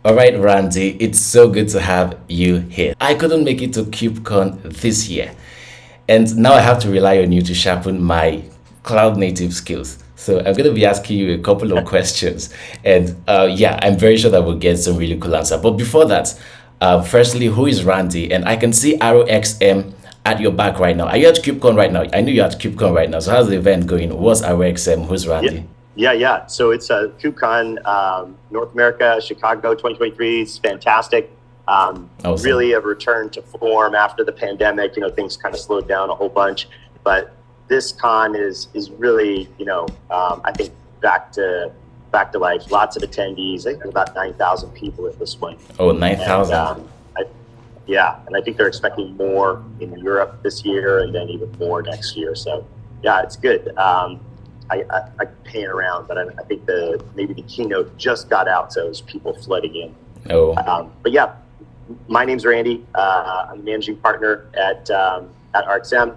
All right, Randy, it's so good to have you here. I couldn't make it to KubeCon this year, and now I have to rely on you to sharpen my cloud native skills. So I'm going to be asking you a couple of questions, and yeah, I'm very sure that we'll get some really cool answer. But before that, firstly, who is Randy? And I can see ROXM at your back right now. Are you at KubeCon right now? I knew you're at KubeCon right now. So how's the event going? What's ROXM? Who's Yeah, Randy? yeah. So it's a KubeCon North America, Chicago 2023. It's fantastic. Awesome. Really a return to form after the pandemic. Things kind of slowed down a whole bunch, but this con is really, I think back to life. Lots of attendees. I think there's about 9,000 people at this one. Oh, And 9,000. yeah, and I think they're expecting more in Europe this year and then even more next year. So yeah, it's good. I pan around, but I think maybe the keynote just got out, so there's people flooding in. Oh, But yeah, my name's Randy. I'm managing partner at RxM,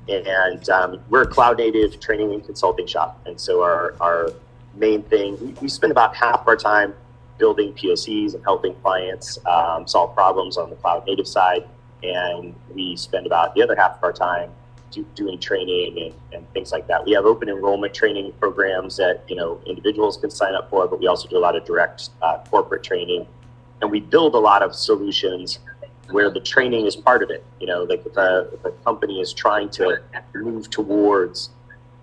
and we're a cloud native training and consulting shop. And so our main thing, we spend about half our time building POCs and helping clients solve problems on the cloud native side, and we spend about the other half of our time doing training and things like that. We have open enrollment training programs that individuals can sign up for, but we also do a lot of direct corporate training, and we build a lot of solutions where the training is part of it. Like if a company is trying to move towards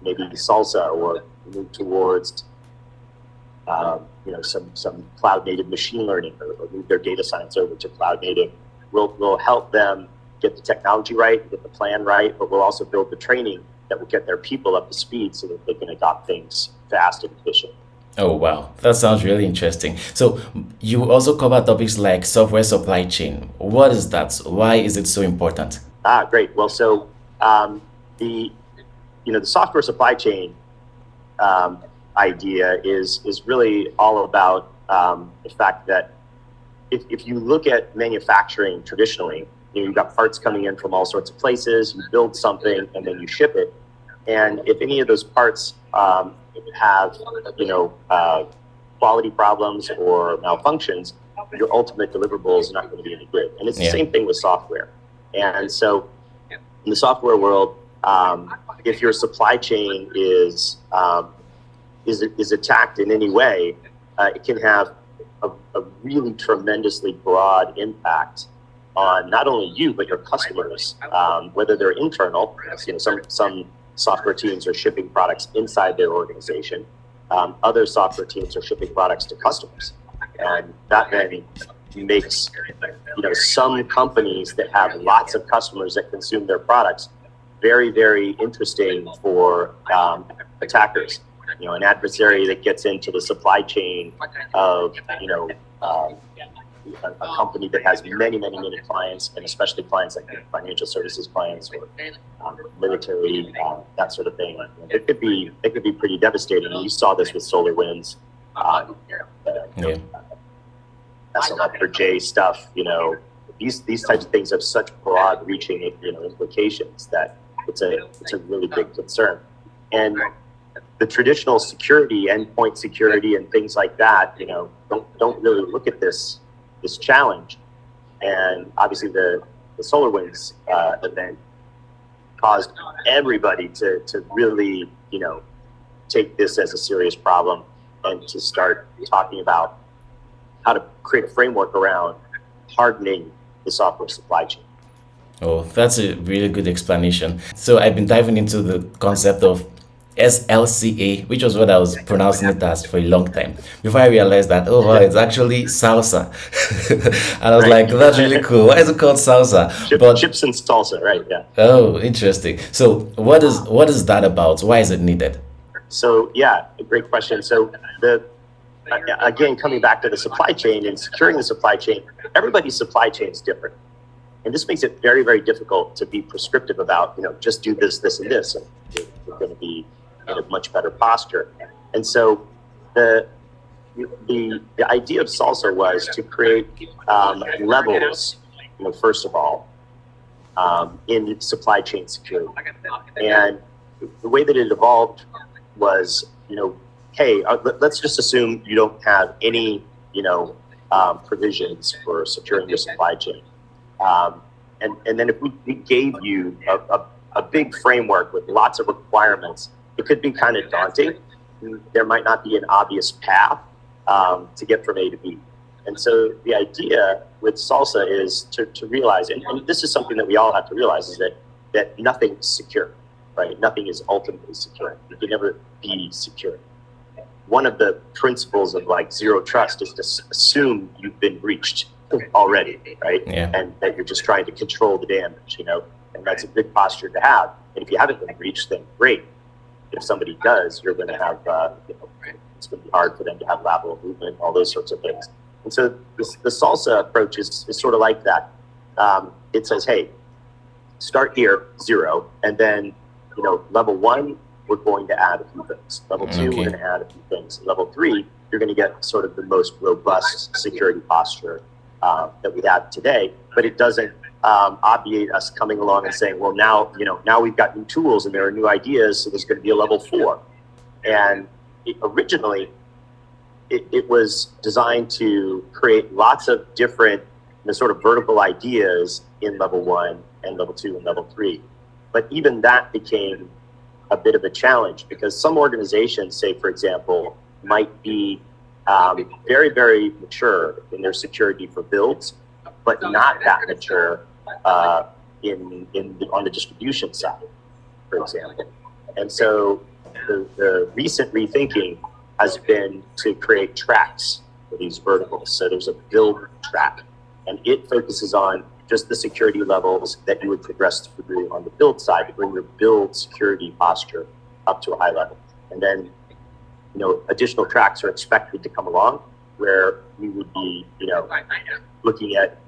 maybe salsa or move towards some cloud native machine learning, or move their data science over to cloud native, we'll help them get the technology right, get the plan right, but we'll also build the training that will get their people up to speed so that they can adopt things fast and efficient. oh, wow. That sounds really interesting. So you also cover topics like software supply chain. What is that? Why is it so important? Great. Well, so the the software supply chain idea is really all about the fact that if you look at manufacturing traditionally, you've got parts coming in from all sorts of places, you build something and then you ship it. And if any of those parts have, quality problems or malfunctions, your ultimate deliverable is not going to be any good. And it's the Yeah. same thing with software. And so in the software world, if your supply chain is attacked in any way, it can have a really tremendously broad impact on not only you but your customers, whether they're internal. Some software teams are shipping products inside their organization. Other software teams are shipping products to customers, and that then makes some companies that have lots of customers that consume their products very, very interesting for attackers. An adversary that gets into the supply chain of a company that has many, many, many clients, and especially clients like financial services clients or military, that sort of thing. It could be pretty devastating. And you saw this with SolarWinds, Yeah. SLSA stuff. These types of things have such broad-reaching implications that it's a really big concern. And the traditional security, endpoint security, and things like that, don't really look at this challenge. And obviously, the SolarWinds event caused everybody to really take this as a serious problem and to start talking about how to create a framework around hardening the software supply chain. Oh, that's a really good explanation. So I've been diving into the concept of SLCA, which was what I was pronouncing it as for a long time, before I realized that, oh, wow, it's actually salsa. And I was Right. like, that's really cool. Why is it called salsa? But Chips and salsa, right? Yeah. oh, interesting. So what is that about? Why is it needed? So yeah, a great question. So again, coming back to the supply chain and securing the supply chain, everybody's supply chain is different. And this makes it very, very difficult to be prescriptive about, just do this, this, and this, and you're going to be in a much better posture. And so the idea of salsa was to create levels, first of all, in supply chain security. And the way that it evolved was, hey, let's just assume you don't have any, provisions for securing your supply chain. And then if we gave you a big framework with lots of requirements, it could be kind of daunting. There might not be an obvious path to get from A to B. And so the idea with SLSA is to realize, and this is something that we all have to realize, is that nothing is secure, right? Nothing is ultimately secure. You can never be secure. One of the principles of like zero trust is to assume you've been breached already, right? Yeah. And that you're just trying to control the damage, and that's a good posture to have. And if you haven't been breached, then great. If somebody does, you're going to have, it's going to be hard for them to have lateral movement, all those sorts of things. And so the SLSA approach is sort of like that. It says, hey, start here, 0, and then, level 1, we're going to add a few things. Level 2, we're going to add a few things. Level 3, you're going to get sort of the most robust security posture that we have today, but it doesn't obviate us coming along and saying, well, now we've got new tools and there are new ideas, so there's going to be a level 4. And originally, it was designed to create lots of different sort of vertical ideas in level 1 and level 2 and level 3. But even that became a bit of a challenge because some organizations, say, for example, might be very, very mature in their security for builds, but not that mature on the distribution side, for example. And so the recent rethinking has been to create tracks for these verticals. So there's a build track, and it focuses on just the security levels that you would progress through on the build side to bring your build security posture up to a high level. And then, additional tracks are expected to come along where we would be, looking at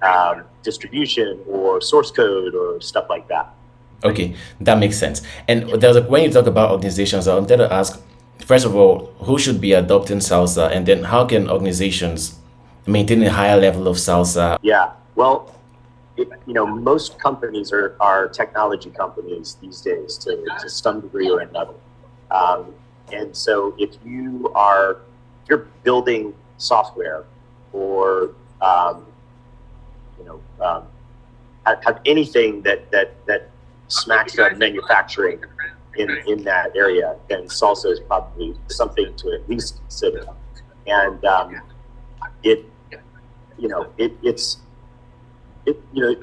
distribution or source code or stuff like that. Okay, that makes sense. And when you talk about organizations, I wanted to ask, first of all, who should be adopting SLSA, and then how can organizations maintain a higher level of SLSA? Yeah, well, most companies are technology companies these days to some degree or another. And so if you're building software or have anything that smacks of manufacturing in that area, then SLSA is probably something to at least consider. And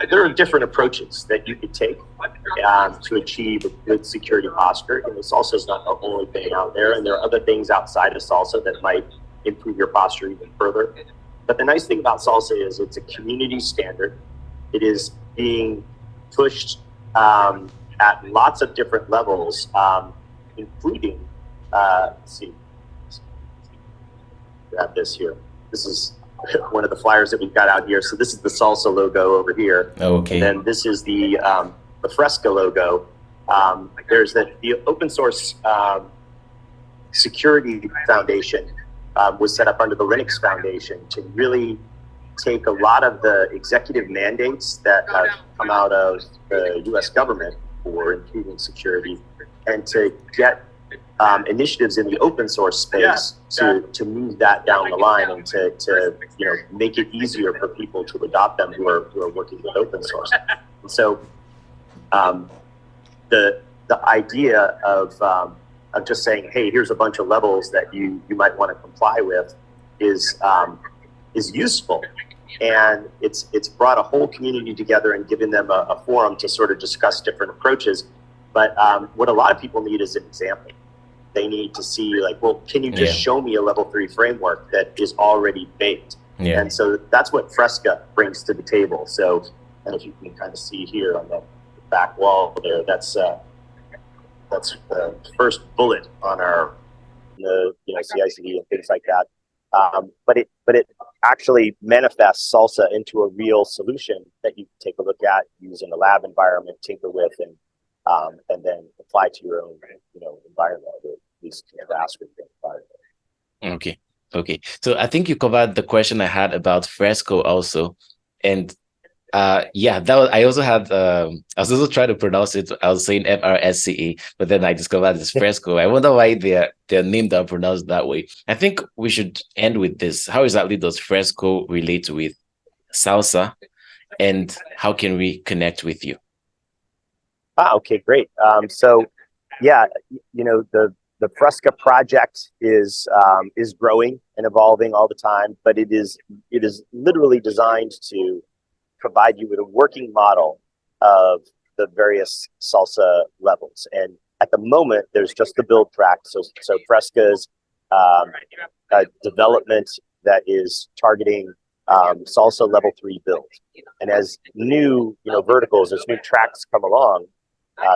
there are different approaches that you could take to achieve a good security posture. And SLSA is not the only thing out there, and there are other things outside of SLSA that might improve your posture even further. But the nice thing about SLSA is it's a community standard. It is being pushed at lots of different levels, including, let's see, grab this here. This is one of the flyers that we've got out here. So this is the SLSA logo over here. Okay. And then this is the FRSCA logo. There's the open source security foundation was set up under the Linux Foundation to really take a lot of the executive mandates that have come out of the US government for improving security and to get initiatives in the open source space to move that down the line and to make it easier for people to adopt them who are working with open source. And so the idea of just saying, hey, here's a bunch of levels that you might want to comply with is useful. And it's brought a whole community together and given them a forum to sort of discuss different approaches. But what a lot of people need is an example. They need to see, like, well, can you just show me a level 3 framework that is already baked? Yeah. And so that's what FRSCA brings to the table. So, and if you can kind of see here on the back wall there, that's the first bullet on our CI/CD and things like that. But it actually manifests SLSA into a real solution that you can take a look at, use in the lab environment, tinker with, and then apply to your own environment, or at least ask for your environment. Okay. So I think you covered the question I had about FRSCA also, and Yeah, that was. I also had. I was also trying to pronounce it. I was saying FRSCA, but then I discovered it's Fresco. I wonder why their names are pronounced that way. I think we should end with this. How exactly does Fresco relate with salsa, and how can we connect with you? Okay, great. So, yeah, the FRSCA project is growing and evolving all the time, but it is literally designed to provide you with a working model of the various salsa levels. And at the moment, there's just the build track. So FRSCA's a development that is targeting salsa level 3 build. And as new verticals, as new tracks come along,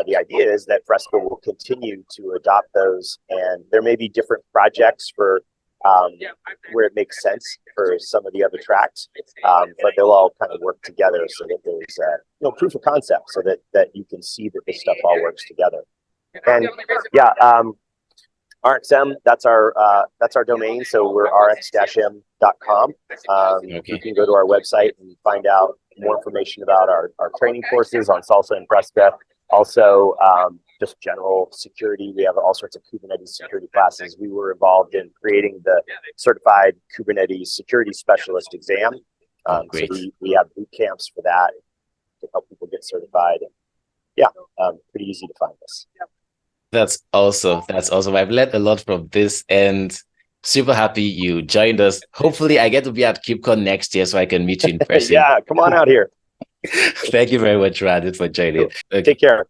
the idea is that FRSCA will continue to adopt those, and there may be different projects for where it makes sense for some of the other tracks, but they'll all kind of work together so that there's proof of concept, so that you can see that this stuff all works together. And yeah, RXM, that's our domain. So we're rx-m.com. You can go to our website and find out more information about our training courses on salsa and FRSCA. Also, just general security. We have all sorts of Kubernetes security classes. We were involved in creating the certified Kubernetes security specialist exam. So we have boot camps for that to help people get certified. Yeah, pretty easy to find us. That's awesome. That's awesome. I've learned a lot from this, and super happy you joined us. Hopefully, I get to be at KubeCon next year so I can meet you in person. Yeah, come on out here. Thank you very much, Randy, for joining. Okay. Take care.